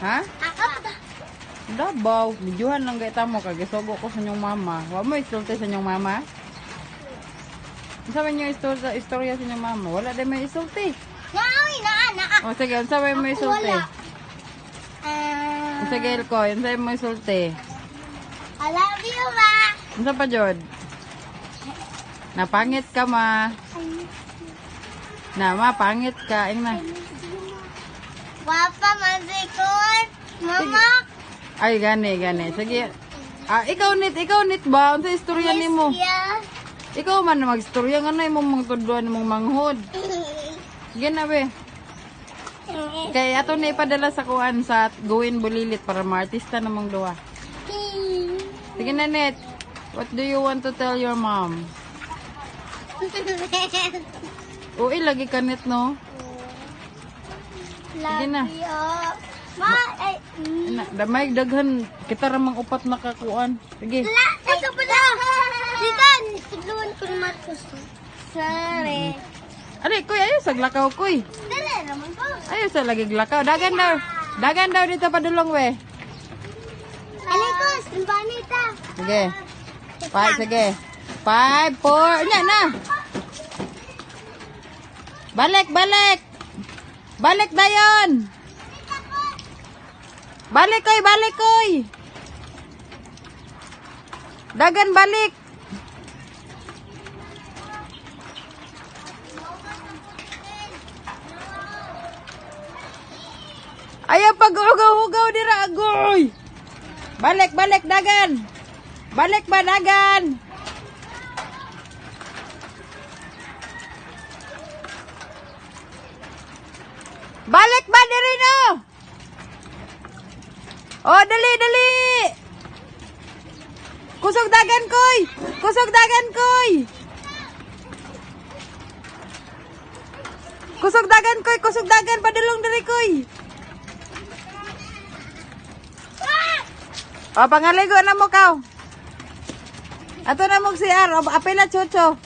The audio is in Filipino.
Ha? Ako ba? Dabaw. Bidyuhan lang gaya mo. Kagisugo ko sa inyong mama. Wa mo isulti sa inyong mama? Sabi niyo istorya sa inyong mama. Wala din may isulti. Naawin na anak. O sige, sabi mo isulti. Wala. Sige, Elko. Sabi mo isulti. I love you, ma. Ano pa, Jod? Napangit ka, ma. Na, ma, pangit ka. Ing na. Papa, masikot. Mama. Ay, gani. Sige. Ikaw nit ba? Ano sa istorya ni mo? Yeah. Ikaw man na mag-istorya. Nga na yung mga tudluan mong manghod. Sige na, be. Kaya ato na ipadala sa kuan sa Gawin Bulilit para ma-artista namang duwa. Sige na, Net. What do you want to tell your mom? Uy, lagi ka, Net, no? Sige na. Love you. Ma, ay. Damay daghan. Kita ramang upat na kakuan. Sige. La, ito pala. Sigan. Sigluan ko naman ko. Sorry. Ari, kuy, ayaw sa glakaw, kuy. Dali naman ko. Ayaw sa lagi glakaw. Dagan daw. Dagan daw dito padulong, we. Alikos, imbanita. Sige. Sige. 5, 4. Nya na. Balik. Balik dayon. Balik, koy. Dagan balik. Ayaw pag-ugaw-ugaw dira, agoy. Balik, dagan. Balik ba, dagan? Balik ba, diri no? Oh, dali. Kusog dagan, koy. Kusog dagan, padulong diri, koy. O, pangaligo na mo, kaw. Ato na mo si Ar. O, apela, chucho.